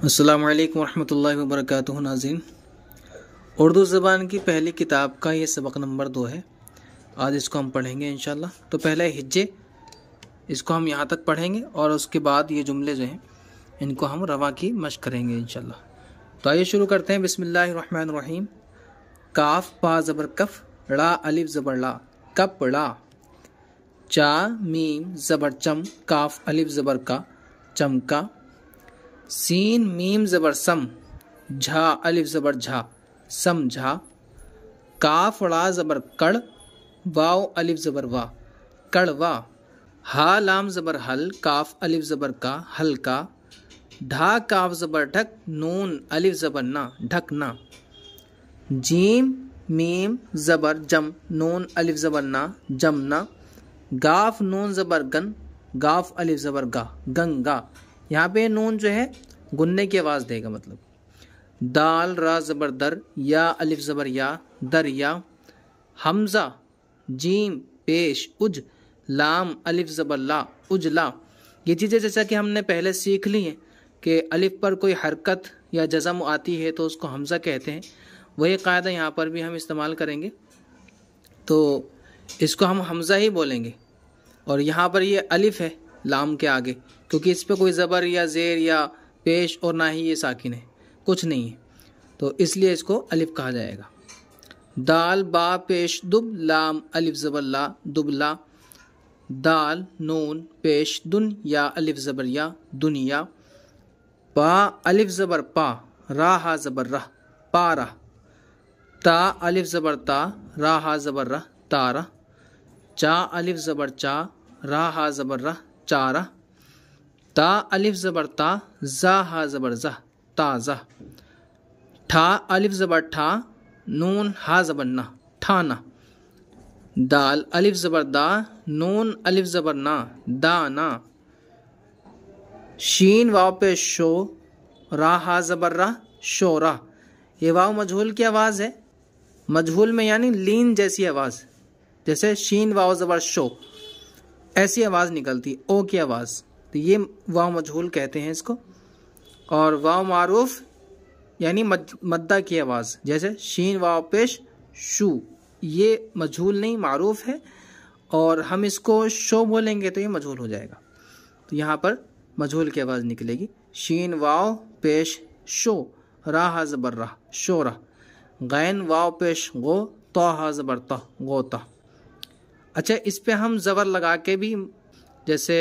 अस्सलामु अलैकुम रहमतुल्लाहि व बरकातुहू। नाज़रीन, उर्दू ज़बान की पहली किताब का ये सबक नंबर 2 है। आज इसको हम पढ़ेंगे इंशाल्लाह। तो पहले हिज्जे, इसको हम यहाँ तक पढ़ेंगे और उसके बाद ये जुमले जो हैं इनको हम रवा की मश्क करेंगे इंशाल्लाह। तो आइए शुरू करते हैं। बिस्मिल्लाहिर्रहमानिर्रहीम। काफ पा ज़बर कफ, ड़ा अलिफ ज़बर ला, कपड़ा। चा मीम ज़बर चम, काफ अलिफ ज़बर का, चमका। सीन मीम ज़बर सम, झा अलिफ ज़बर झा, समझा। काफ ड़ा ज़बर कड़, वाव अलिफ ज़बर वा, कड़वा। हा लाम ज़बर हल, काफ अलिफ ज़बर का, हल्का। ढा काफ ज़बर ढक, नून अलिफ ज़बर ना, ढकना। जीम मीम ज़बर जम, नून अलिफ ज़बर ना, जमना। गाफ नून ज़बर गन, गाफ अलिफ ज़बर गा, गंगा। यहाँ पे नून जो है गुन्ने की आवाज़ देगा मतलब। दाल रा ज़बर दर, या अलिफ ज़बर या, दरिया। हमज़ा जीम पेश उज, लाम अलिफ ज़बर ला, उजला। ये चीज़ें जैसा कि हमने पहले सीख ली हैं कि अलिफ पर कोई हरकत या जज़म आती है तो उसको हमज़ा कहते हैं। वही कायदा यहाँ पर भी हम इस्तेमाल करेंगे, तो इसको हम हमज़ा ही बोलेंगे। और यहाँ पर ये अलिफ है लाम के आगे, क्योंकि इस पर कोई ज़बर या ज़ेर या पेश और ना ही ये साकिन है, कुछ नहीं है, तो इसलिए इसको अलिफ कहा जाएगा। दाल बा पेश दुब, लाम अलिफ ज़बर ला, दुबला। दाल नून पेश दुन, या अलिफ ज़बर या, दुनिया। पा अलिफ ज़बर पा, रा हा ज़बर रह, पारा। ता अलिफ ज़बर ता, रा हा ज़बर रह, तारा। चा अलिफ ज़बर चा, रा हा ज़बर रह, चारा। ता अलिफ ज़बर ता, जा हा ज़बर जा, ताज़ा। ठा अलिफ ज़बर ठा, नून हा ज़बर ना, ठाना। दाल अलिफ ज़बर दा, नून अलिफ ज़बर ना, दाना। शीन वाव पे शो, रा हा ज़बर रा, शोरा। ये वाव मजहूल की आवाज़ है। मजहूल में यानी लीन जैसी आवाज़, जैसे शीन वाव ज़बर शो, ऐसी आवाज़ निकलती, ओ की आवाज़, तो ये वाव मजहूल कहते हैं इसको। और वाव मारूफ यानी मद्दा की आवाज़, जैसे शीन वाव पेश शू, ये मजहूल नहीं मारूफ है, और हम इसको शो बोलेंगे तो ये मजहूल हो जाएगा। तो यहाँ पर मजहूल की आवाज़ निकलेगी। शीन वाव पेश शो, रा हा ज़बर रा, शोरा। गैन वाव पेश गो, तो हा ज़बर ता, गोता। अच्छा, इस पे हम ज़बर लगा के भी, जैसे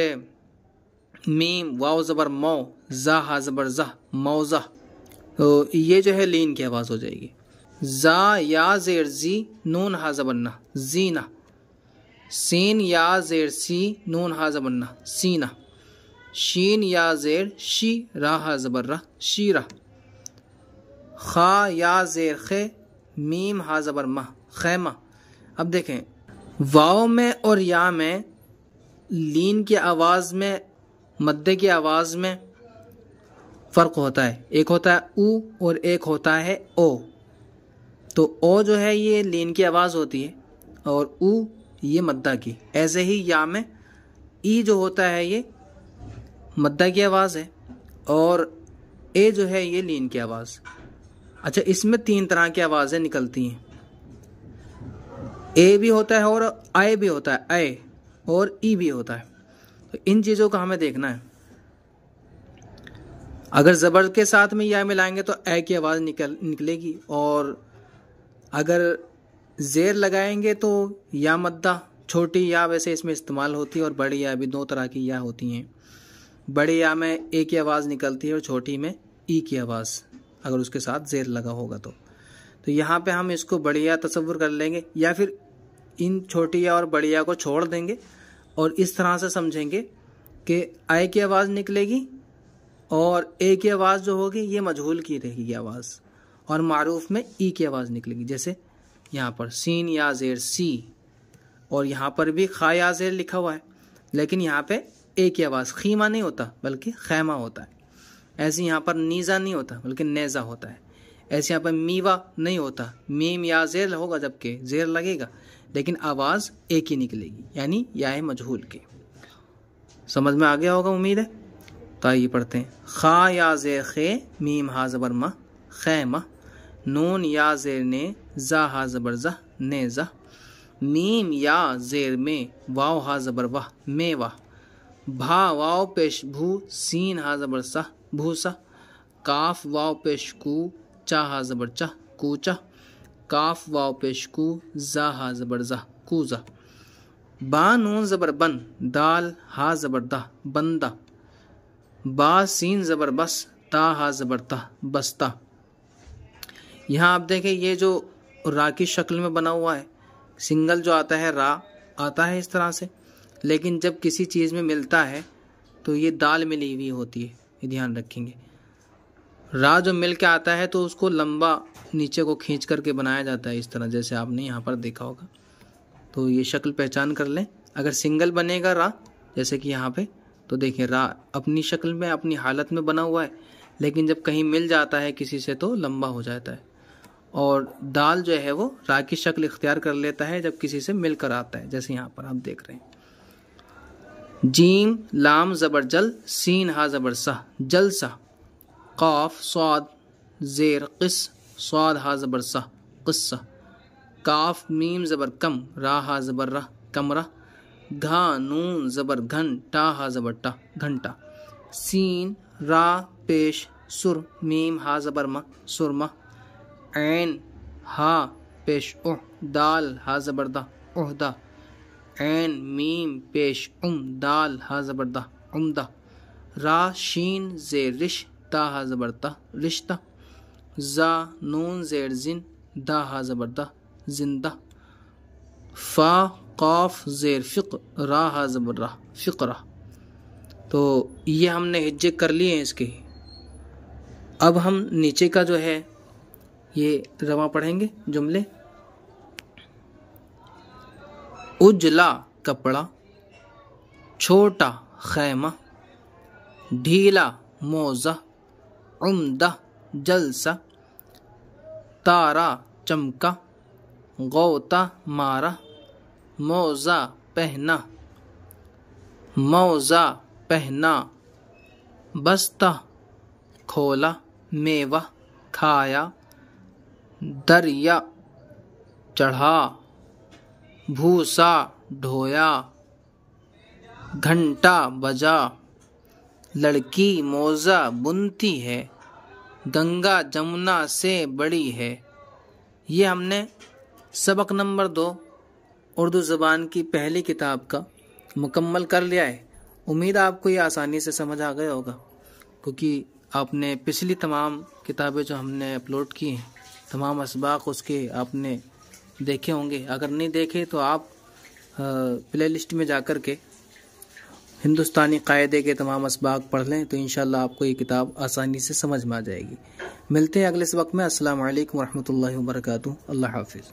मीम वाव ज़बर मौ, जा हा ज़बर जा, मौजा, तो ये जो है लीन की आवाज़ हो जाएगी। जा या ज़ेर जी, नून हा ज़बर ना, जीना। सीन या ज़ेर सी, नून हा ज़बर ना, सीना। शीन या ज़ेर शी, रा हा ज़बर रा, शीरा। खा या ज़ेर खे, मीम हा ज़बर मा, खैमा। अब देखें, वाव में और या में लीन की आवाज़ में, मद्दे की आवाज़ में फ़र्क होता है। एक होता है ऊ और एक होता है ओ। तो ओ जो है ये लीन की आवाज़ होती है और ऊ ये मद्दा की। ऐसे ही या में ई जो होता है ये मद्दा की आवाज़ है और ए जो है ये लीन की आवाज़। अच्छा, इसमें 3 तरह की आवाज़ें निकलती हैं। ए भी होता है और आए भी होता है, आए, और ई भी होता है। तो इन चीज़ों का हमें देखना है। अगर ज़बर के साथ में या मिलाएंगे तो ए की आवाज़ निकलेगी, और अगर ज़ेर लगाएंगे तो या मद्दा, छोटी या वैसे इसमें इस्तेमाल होती है, और बड़ी या भी 2 तरह की या होती हैं। बड़ी या में ए की आवाज़ निकलती है और छोटी में ई की आवाज़, अगर उसके साथ ज़ेर लगा होगा तो यहाँ पे हम इसको बढ़िया तसव्वुर कर लेंगे, या फिर इन छोटी या और बढ़िया को छोड़ देंगे और इस तरह से समझेंगे कि आय की आवाज़ निकलेगी और ए की आवाज़ जो होगी ये मजहूल की रहेगी आवाज़, और मारूफ में ई की आवाज़ निकलेगी। जैसे यहाँ पर सीन या ज़ेर सी, और यहाँ पर भी खा या ज़ेर लिखा हुआ है, लेकिन यहाँ पे ए की आवाज़, खीमा नहीं होता बल्कि खैमा होता है। ऐसे यहाँ पर नीज़ा नहीं होता बल्कि नेज़ा होता है। ऐसे यहाँ पर मीवा नहीं होता, मीम या ज़ेर होगा, जबकि ज़ेर लगेगा लेकिन आवाज़ एक ही निकलेगी, यानी या मजहूल की। समझ में आ गया होगा उम्मीद है। तो आइए पढ़ते हैं। खा या ज़ेर खे मीम हा ज़बर मा खैमा, नून या ज़ेर ने जा हा ज़बर जा नेज़ा, मीम या ज़ेर में वाव हा ज़बर वाह मेवा, भा वाव पेश भू सीन हा ज़बर सा भूसा, काफ वाव पेश कू चा हा ज़बर चा कूचा, काफ वाव पेश कू जा हा ज़बर जा कूजा, बा नून ज़बर बन दाल हा ज़बर दा बंदा, बा सीन ज़बर बस ता हा ज़बर ता बस्ता। यहाँ आप देखें ये जो रा की शक्ल में बना हुआ है, सिंगल जो आता है रा आता है इस तरह से, लेकिन जब किसी चीज़ में मिलता है तो ये दाल मिली हुई होती है, ये ध्यान रखेंगे। रा जो मिल के आता है तो उसको लंबा नीचे को खींच करके बनाया जाता है इस तरह, जैसे आपने यहाँ पर देखा होगा। तो ये शक्ल पहचान कर लें। अगर सिंगल बनेगा रा जैसे कि यहाँ पे, तो देखिए रा अपनी शक्ल में अपनी हालत में बना हुआ है, लेकिन जब कहीं मिल जाता है किसी से तो लंबा हो जाता है। और दाल जो है वो रा की शक्ल इख्तियार कर लेता है जब किसी से मिलकर आता है, जैसे यहाँ पर आप देख रहे हैं। जीम लाम ज़बर जल सीन हा ज़बर सा जलसा, काफ स्वाद ज़ेर क़िस स्वाद हा ज़बर सा क़िस्सा, काफ मीम ज़बर कम रा हा ज़बर रा कमरा, घा नून ज़बर घन टा हा ज़बर टा घंटा, सीन रा पेश सुर मीम हा ज़बर मा सुरमा, ऐन हा पेश उह दाल हा ज़बर दा उहदा, ऐन मीम पेश दाल हा ज़बर दा उम्दा, रा शीन ज़ेर रिश ता हा ज़बर ता रिश्ता, जा नून ज़ेर जिन दा हा ज़बर दा जिंदा, फा काफ ज़ेर फ़िक़ रा हा ज़बर रा फ़िक़रा। तो ये हमने हिज्जे कर लिए हैं इसके। अब हम नीचे का जो है ये रवा पढ़ेंगे जुमले। उजला कपड़ा, छोटा खैमा, ढीला मोजा, उम्दा जलसा, तारा चमका, गौता मारा, मौजा पहना, मौजा पहना, बस्ता खोला, मेवा खाया, दरिया चढ़ा, भूसा ढोया, घंटा बजा, लड़की मौजा बुनती है, गंगा जमुना से बड़ी है। ये हमने सबक नंबर 2 उर्दू ज़बान की पहली किताब का मुकम्मल कर लिया है। उम्मीद आपको ये आसानी से समझ आ गया होगा, क्योंकि आपने पिछली तमाम किताबें जो हमने अपलोड की हैं, तमाम असबाक उसके आपने देखे होंगे। अगर नहीं देखे तो आप प्लेलिस्ट में जाकर के हिंदुस्तानी कायदे के तमाम असबाक पढ़ लें, तो इंशाल्लाह आपको ये किताब आसानी से समझ में आ जाएगी। मिलते हैं अगले सबक में। अस्सलामु अलैकुम वरहमतुल्लाहि वबरकातुहू। अल्लाह हाफिज़।